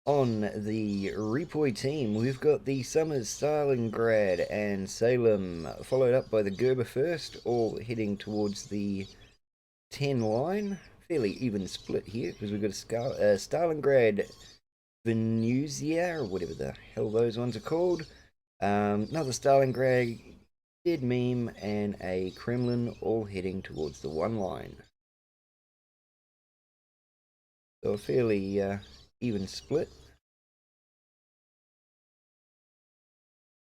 On the REPOI team, we've got the Summers, Stalingrad, and Salem, followed up by the Gerber first, all heading towards the 10 line. Fairly even split here because we've got a Stalingrad, Venusia, or whatever the hell those ones are called. Another Stalingrad, Dead Meme, and a Kremlin, all heading towards the 1 line. So a fairly even split.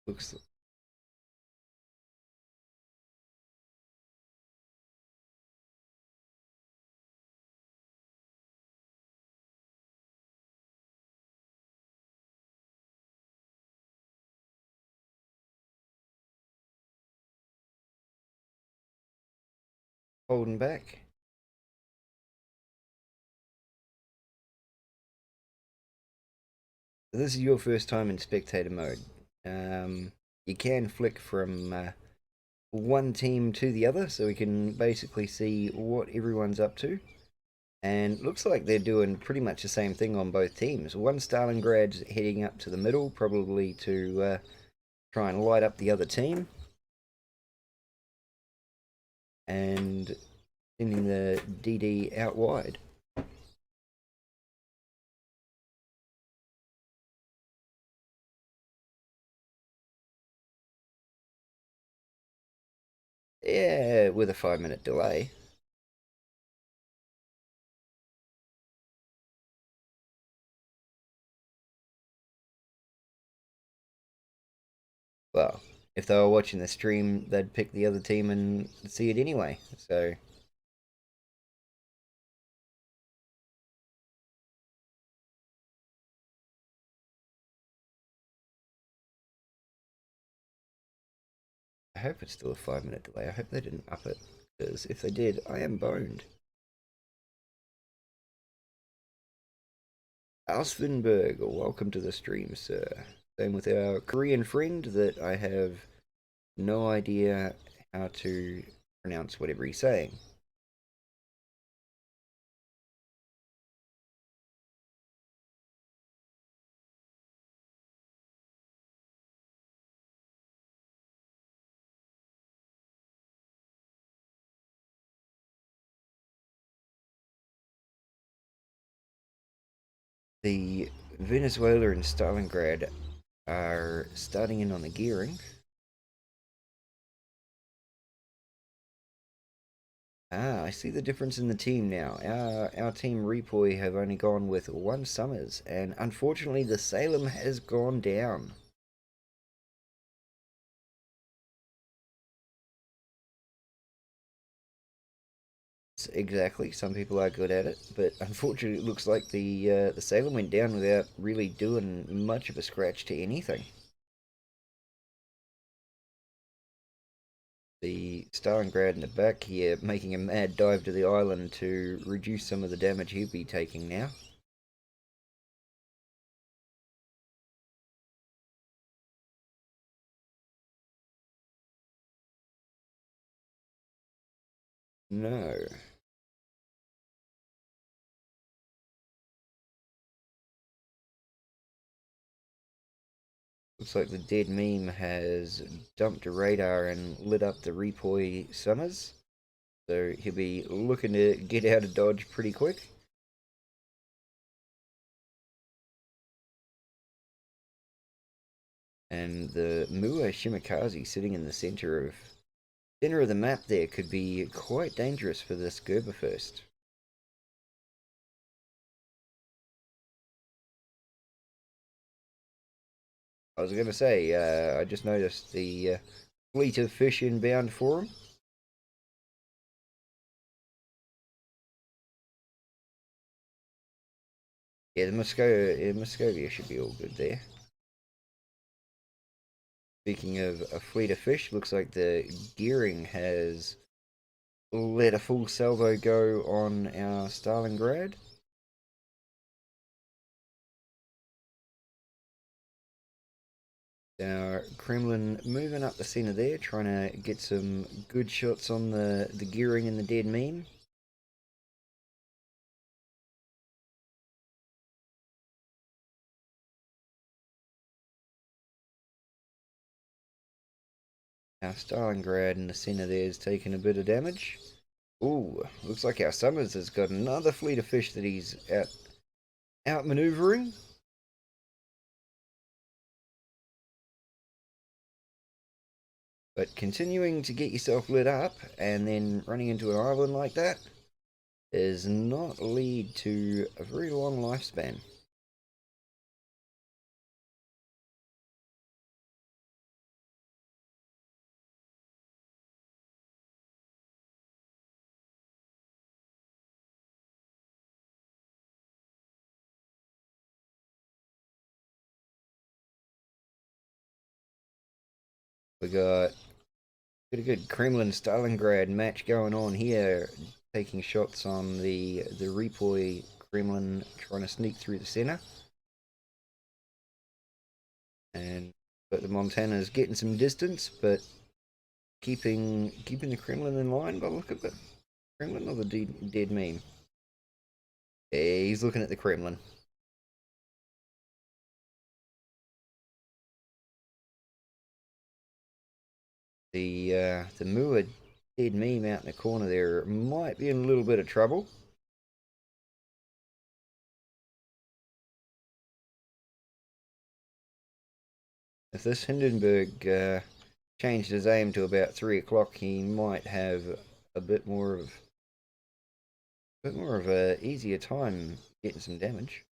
Looks holding back. This is your first time in spectator mode. You can flick from one team to the other, so we can basically see what everyone's up to. And looks like they're doing pretty much the same thing on both teams. One Stalingrad's heading up to the middle, probably to try and light up the other team. And sending the DD out wide. Yeah, with a 5-minute delay. Well, if they were watching the stream, they'd pick the other team and see it anyway. So I hope it's still a 5-minute delay. I hope they didn't up it, because if they did, I am boned. Alsvenberg, welcome to the stream, sir. Same with our Korean friend that I have no idea how to pronounce whatever he's saying. The Venezuela and Stalingrad are starting in on the gearing. Ah, I see the difference in the team now. Our team REPOI have only gone with one Summers, and unfortunately the Salem has gone down. Exactly, some people are good at it, but unfortunately it looks like the Salem went down without really doing much of a scratch to anything. The Stalingrad in the back here making a mad dive to the island to reduce some of the damage he'll be taking now. No. Looks like the dead meme has dumped a radar and lit up the REPOI Summers. So he'll be looking to get out of Dodge pretty quick. And the MUA Shimakaze sitting in the center of the map there could be quite dangerous for this Gerber first. I was going to say, I just noticed the fleet of fish inbound for him. Yeah, the Muscovia should be all good there. Speaking of a fleet of fish, looks like the gearing has let a full salvo go on our Stalingrad. Our Kremlin moving up the center there, trying to get some good shots on the gearing and the dead meme. Our Stalingrad in the centre there is taking a bit of damage. Ooh, looks like our Summers has got another fleet of fish that he's out manoeuvring. But continuing to get yourself lit up and then running into an island like that does not lead to a very long lifespan. We got a good Kremlin Stalingrad match going on here, taking shots on the REPOI Kremlin trying to sneak through the center. But the Montana's getting some distance, but keeping the Kremlin in line. But look at the Kremlin or the dead meme. Yeah, he's looking at the Kremlin. The MUA dead meme out in the corner there might be in a little bit of trouble. If this Hindenburg changed his aim to about 3 o'clock, he might have a bit more of a easier time getting some damage.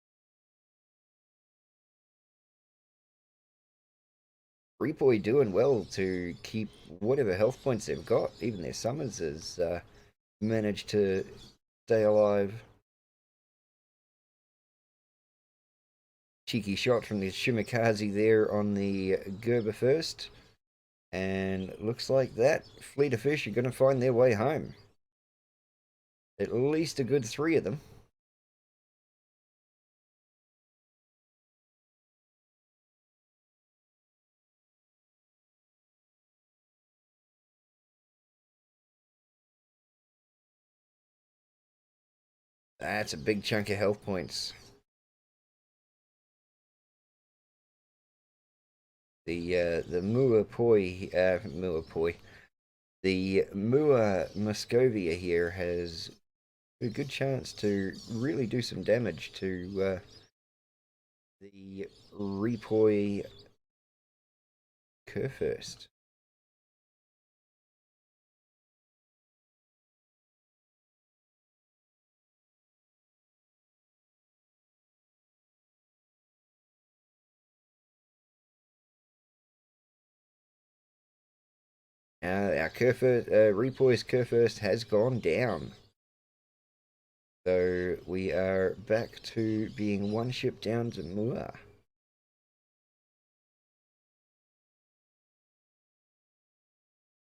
REPOI doing well to keep whatever health points they've got. Even their Summers has managed to stay alive. Cheeky shot from the Shimakaze there on the Gerber first. And looks like that fleet of fish are going to find their way home. At least a good 3 of them. That's a big chunk of health points. The MUA Muscovia here has a good chance to really do some damage to the REPOI Kurfürst. Our REPOI's Kurfürst has gone down. So we are back to being one ship down to MUA.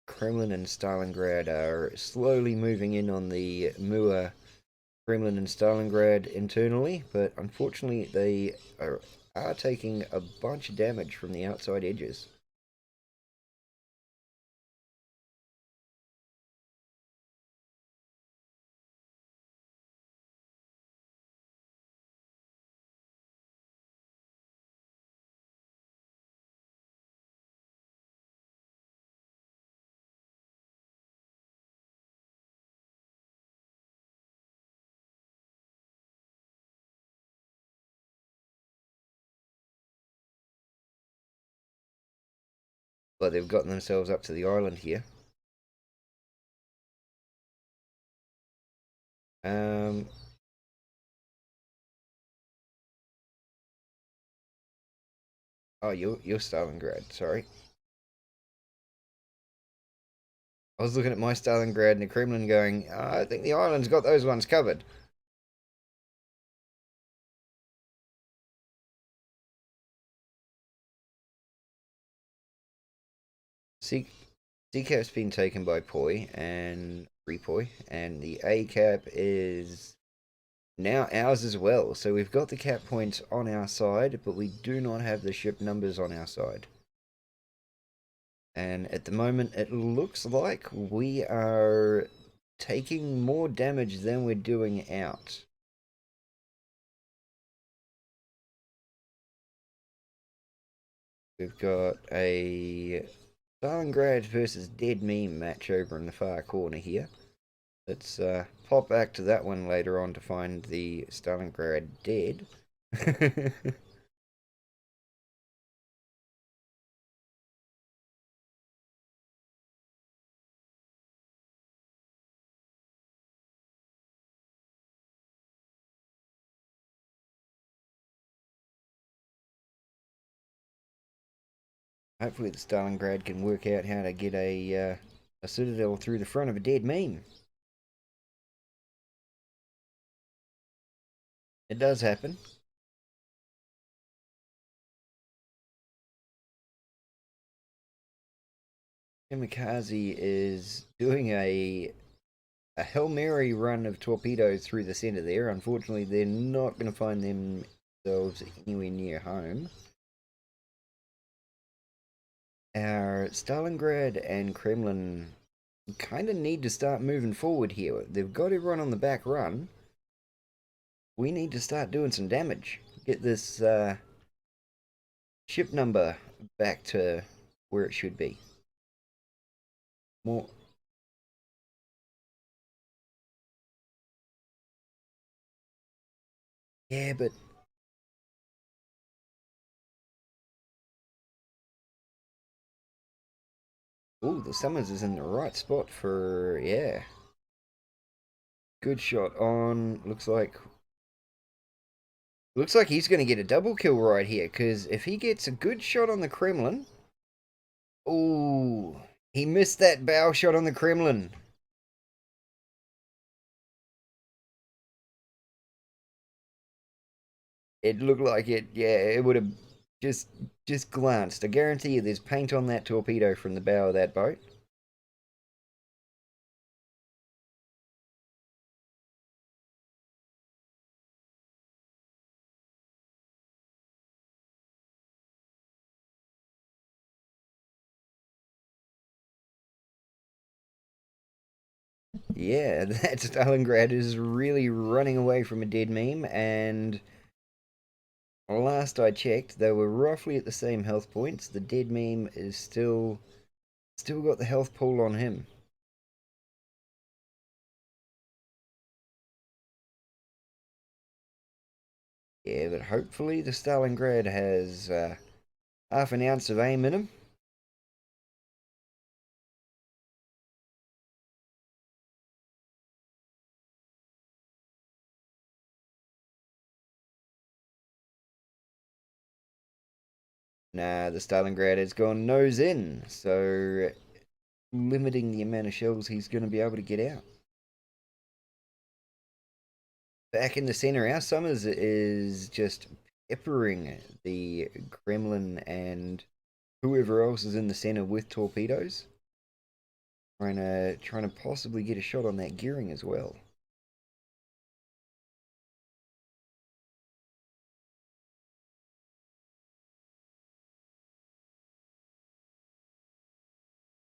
Kremlin and Stalingrad are slowly moving in on the MUA Kremlin and Stalingrad internally, but unfortunately they are taking a bunch of damage from the outside edges. But they've gotten themselves up to the island here. Um, oh, you're Stalingrad. Sorry, I was looking at my Stalingrad and the Kremlin, going, I think the island's got those ones covered. C-cap's been taken by Poi and Repoi, and the A cap is now ours as well. So we've got the cap points on our side, but we do not have the ship numbers on our side. And at the moment, it looks like we are taking more damage than we're doing out. We've got a Stalingrad versus Dead Meme match over in the far corner here. Let's pop back to that one later on to find the Stalingrad dead. Hopefully the Stalingrad can work out how to get a citadel through the front of a dead meme. It does happen. Kamikaze is doing a Hail Mary run of torpedoes through the centre there. Unfortunately, they're not going to find themselves anywhere near home. Our Stalingrad and Kremlin kind of need to start moving forward here. They've got everyone on the back run. We need to start doing some damage. Get this ship number back to where it should be. More. Yeah, but ooh, the Summers is in the right spot for, yeah. Good shot on. Looks like he's going to get a double kill right here, because if he gets a good shot on the Kremlin, ooh, he missed that bow shot on the Kremlin. It looked like it, yeah, it would have just glanced. I guarantee you there's paint on that torpedo from the bow of that boat. Yeah, that Stalingrad is really running away from a dead meme, and last I checked, they were roughly at the same health points. The dead meme is still got the health pool on him. Yeah, but hopefully the Stalingrad has half an ounce of aim in him. Nah, the Stalingrad has gone nose in, so limiting the amount of shells he's going to be able to get out. Back in the center, our Summers is just peppering the Kremlin and whoever else is in the center with torpedoes. Trying to possibly get a shot on that gearing as well.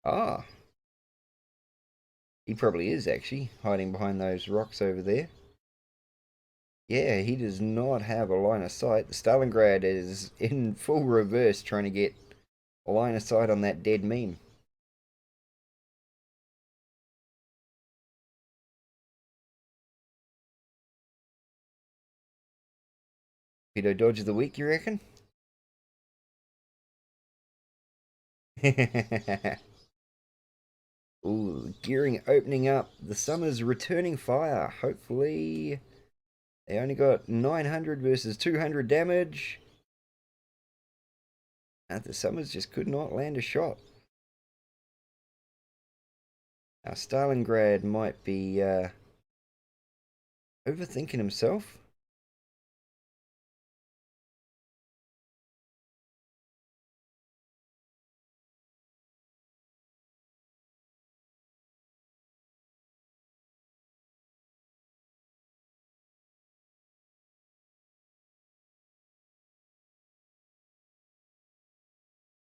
Ah, he probably is actually hiding behind those rocks over there. Yeah, he does not have a line of sight. The Stalingrad is in full reverse trying to get a line of sight on that dead meme. Torpedo dodge of the week, you reckon? Ooh, gearing opening up. The Summer's returning fire. Hopefully, they only got 900 versus 200 damage. And the Summers just could not land a shot. Now, Stalingrad might be overthinking himself.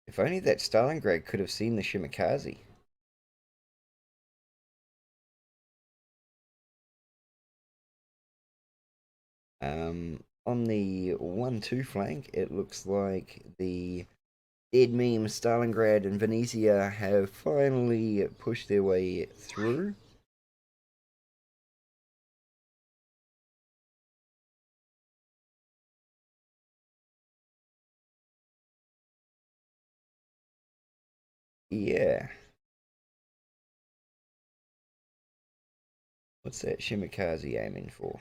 If only that Stalingrad could have seen the Shimakaze. On the 1-2 flank, it looks like the Dead Meme, Stalingrad, and Venezia have finally pushed their way through. Yeah. What's that Shimakaze aiming for?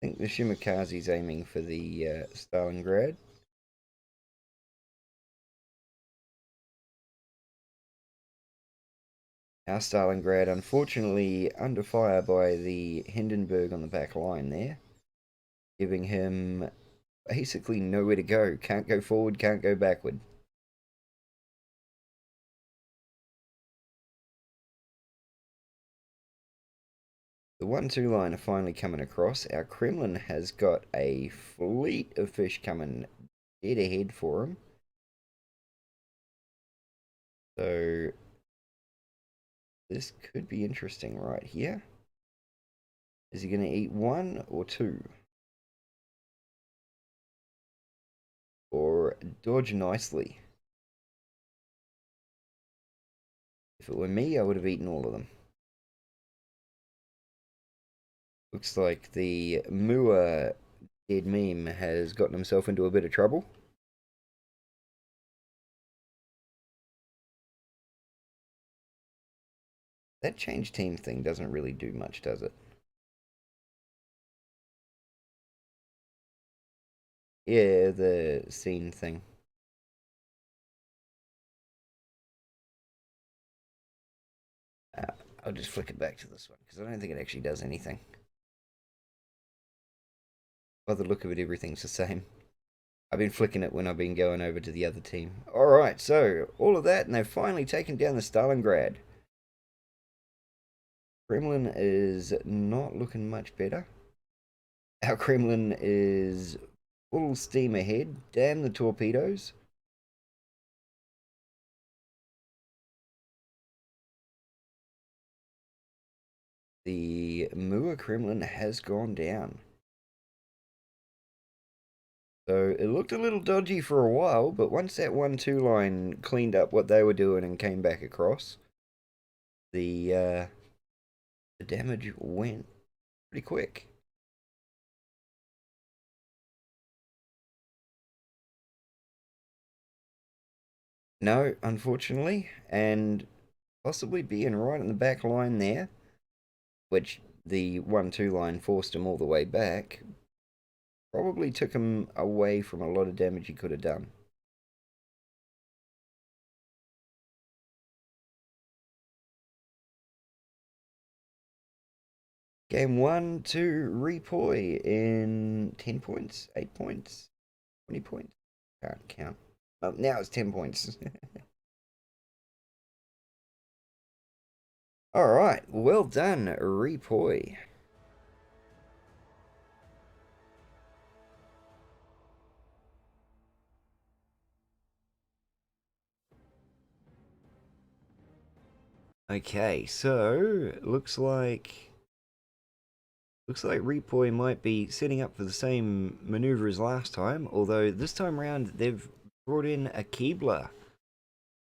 I think the Shimakaze's aiming for the Stalingrad. Our Stalingrad, unfortunately, under fire by the Hindenburg on the back line there, giving him basically nowhere to go. Can't go forward, can't go backward. The 1-2 line are finally coming across. Our Kremlin has got a fleet of fish coming dead ahead for him. So this could be interesting right here. Is he going to eat one or two? Or dodge nicely? If it were me, I would have eaten all of them. Looks like the MUA dead meme has gotten himself into a bit of trouble. That change team thing doesn't really do much, does it? Yeah, the scene thing. I'll just flick it back to this one because I don't think it actually does anything. By the look of it, everything's the same. I've been flicking it when I've been going over to the other team. Alright, so all of that, and they've finally taken down the Stalingrad. Kremlin is not looking much better. Our Kremlin is full steam ahead. Damn the torpedoes. The MUA Kremlin has gone down. So it looked a little dodgy for a while, but once that 1-2 line cleaned up what they were doing and came back across, the damage went pretty quick. No, unfortunately, and possibly being right in the back line there, which the 1-2 line forced him all the way back, probably took him away from a lot of damage he could have done. Game 1 to REPOI in 10 points, 8 points, 20 points. Can't count. Oh, now it's 10 points. Alright, well done, REPOI. Okay, so looks like REPOI might be setting up for the same maneuver as last time, although this time around they've brought in a Keebler.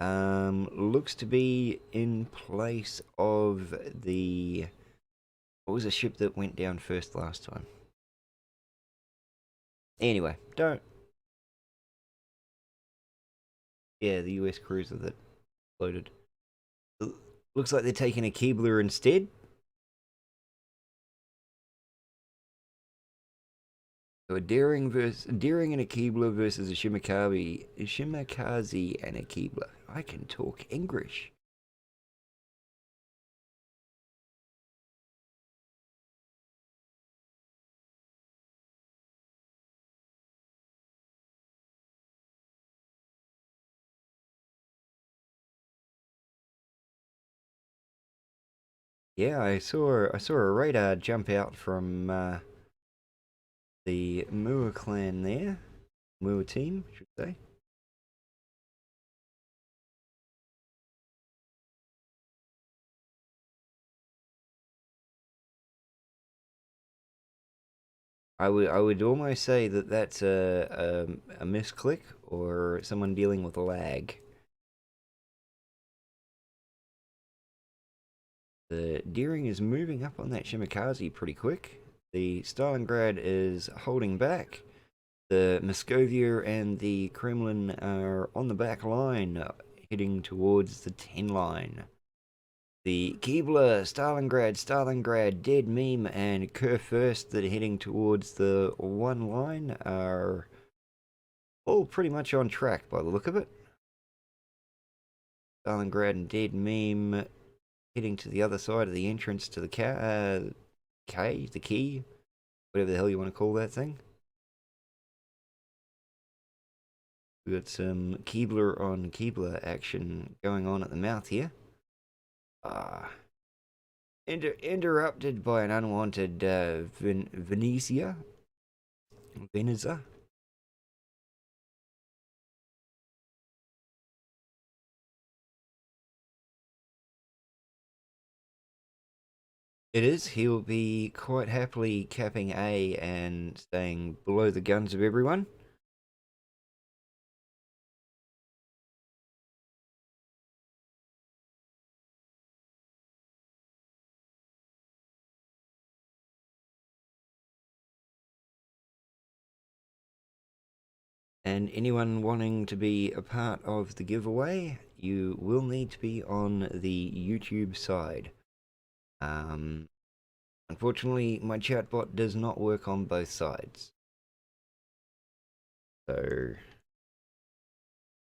Looks to be in place of the... What was the ship that went down first last time? Anyway, don't... Yeah, the US cruiser that floated. Looks like they're taking a Keebler instead. So a Daring and a Keebler versus a Shimakaze and a Keebler. I can talk English. Yeah, I saw a radar jump out from the MUA clan there. MUA team, I should say. I would almost say that that's a misclick or someone dealing with lag. The Deering is moving up on that Shimakaze pretty quick. The Stalingrad is holding back. The Moscovia and the Kremlin are on the back line, heading towards the 10 line. The Keebler, Stalingrad, Dead Meme, and Kurfürst that are heading towards the 1 line are all pretty much on track by the look of it. Stalingrad and Dead Meme heading to the other side of the entrance to the the key, whatever the hell you want to call that thing. We've got some Keebler on Keebler action going on at the mouth here. Interrupted by an unwanted Venezia. It is. He'll be quite happily capping A and staying below the guns of everyone. And anyone wanting to be a part of the giveaway, you will need to be on the YouTube side. Unfortunately, my chatbot does not work on both sides. So,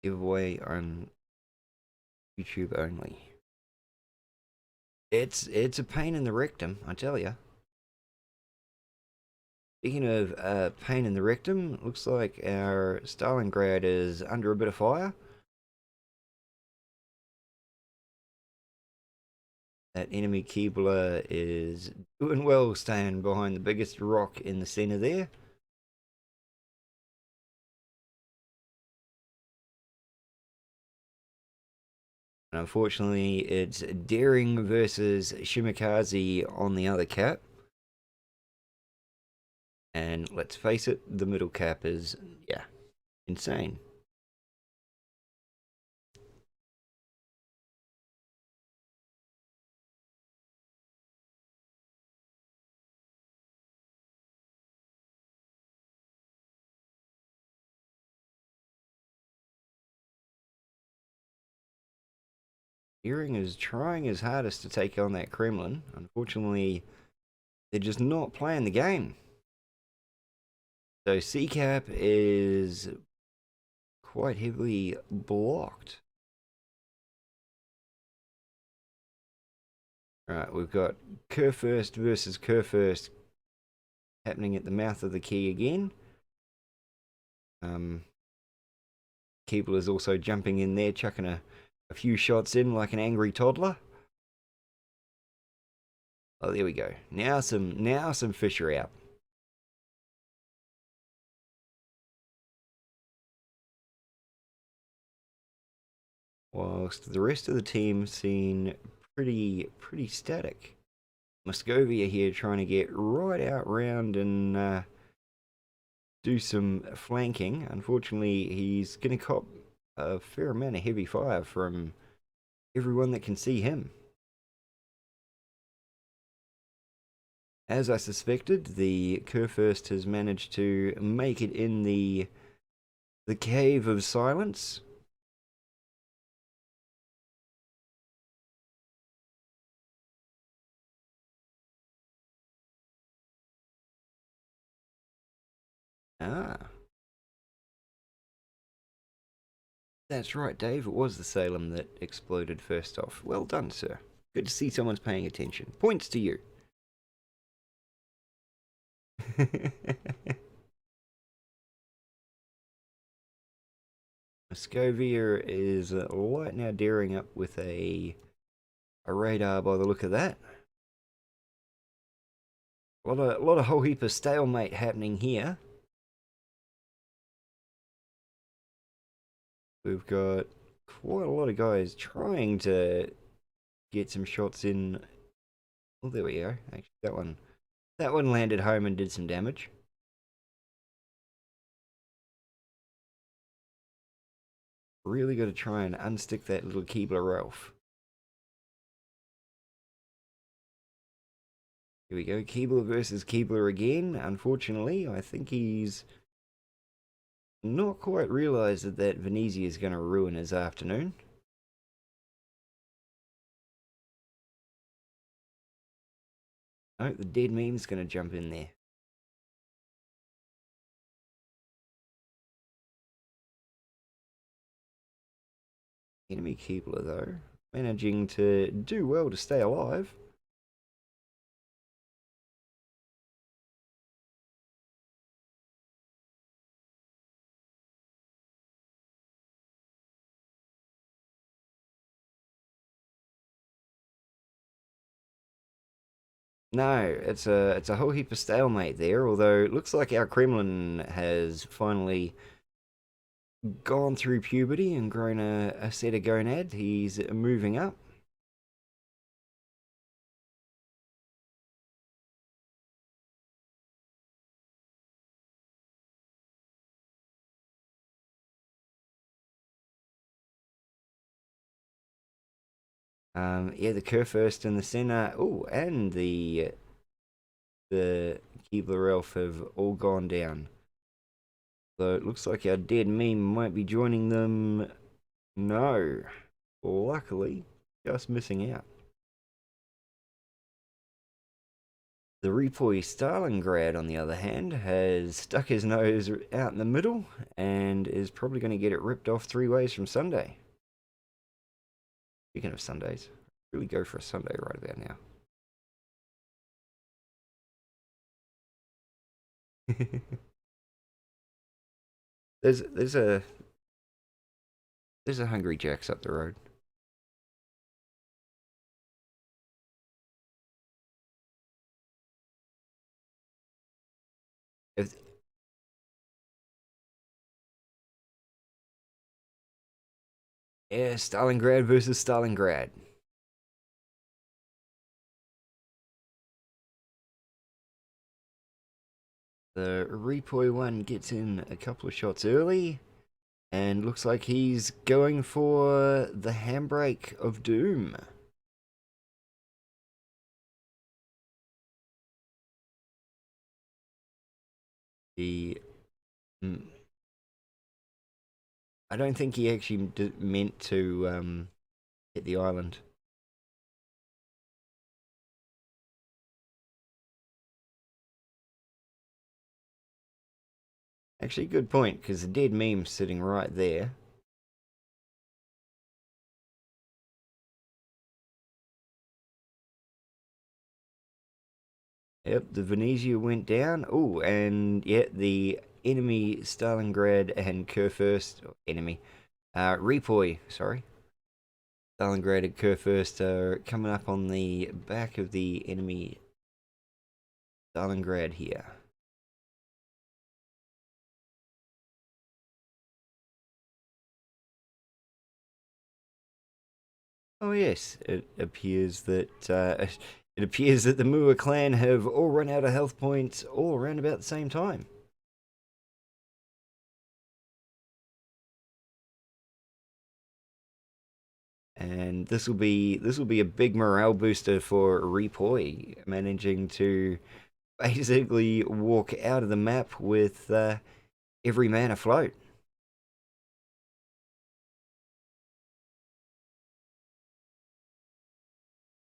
giveaway on YouTube only. It's a pain in the rectum, I tell ya. Speaking of pain in the rectum, looks like our Stalingrad is under a bit of fire. That enemy Keebler is doing well staying behind the biggest rock in the center there. And unfortunately, it's Daring versus Shimakaze on the other cap. And let's face it, the middle cap is, yeah, insane. Deering is trying his hardest to take on that Kremlin. Unfortunately, they're just not playing the game. So C-cap is quite heavily blocked. Alright, we've got Kurfürst versus Kurfürst happening at the mouth of the key again. Keeble is also jumping in there, chucking a few shots in like an angry toddler. Oh, there we go. Now some fish are out. Whilst the rest of the team seem pretty static. Moscovia here trying to get right out round and do some flanking. Unfortunately, he's going to cop a fair amount of heavy fire from everyone that can see him. As I suspected, the Kurfürst has managed to make it in the cave of silence. Ah. That's right, Dave. It was the Salem that exploded first off. Well done, sir. Good to see someone's paying attention. Points to you. Moscovia is right now daring up with a radar by the look of that. A lot of whole heap of stalemate happening here. We've got quite a lot of guys trying to get some shots in. Oh, there we go. Actually, that one landed home and did some damage. Really got to try and unstick that little Keebler Ralph. Here we go, Keebler versus Keebler again. Unfortunately, I think he's not quite realised that Venezia is going to ruin his afternoon. Oh, the dead meme's going to jump in there. Enemy Keebler, though, managing to do well to stay alive. No, it's a whole heap of stalemate there, although it looks like our Kremlin has finally gone through puberty and grown a set of gonad. He's moving up. Yeah, the Kurfürst in the center. Oh, and the Keebler Elf have all gone down. So it looks like our dead meme might be joining them. No, luckily, just missing out. The REPOI Stalingrad, on the other hand, has stuck his nose out in the middle and is probably going to get it ripped off 3 ways from Sunday. Speaking of Sundays, really go for a Sunday right about now. there's a Hungry Jack's up the road. If, yeah, Stalingrad versus Stalingrad. The REPOI one gets in a couple of shots early, and looks like he's going for the handbrake of doom. The I don't think he actually meant to hit the island. Actually, good point, because the dead meme's sitting right there. Yep, the Venezia went down. Oh, and yeah, the enemy Stalingrad and Kurfürst, enemy, REPOI, sorry. Stalingrad and Kurfürst are coming up on the back of the enemy Stalingrad here. Oh yes, it appears that the MUA clan have all run out of health points all around about the same time. And this will be a big morale booster for REPOI, managing to basically walk out of the map with every man afloat.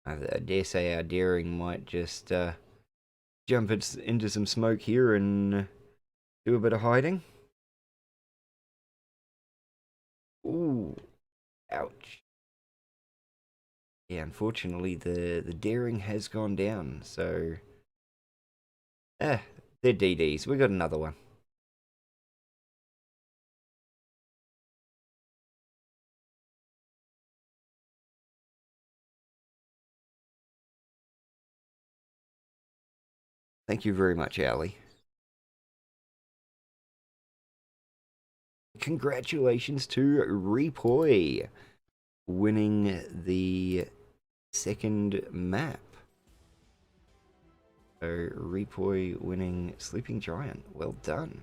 I dare say our daring might just jump into some smoke here and do a bit of hiding. Ooh, ouch. Yeah, unfortunately, the daring has gone down, so they're DDs. We got another one. Thank you very much, Ali. Congratulations to REPOI winning the second map. So REPOI winning Sleeping Giant. Well done.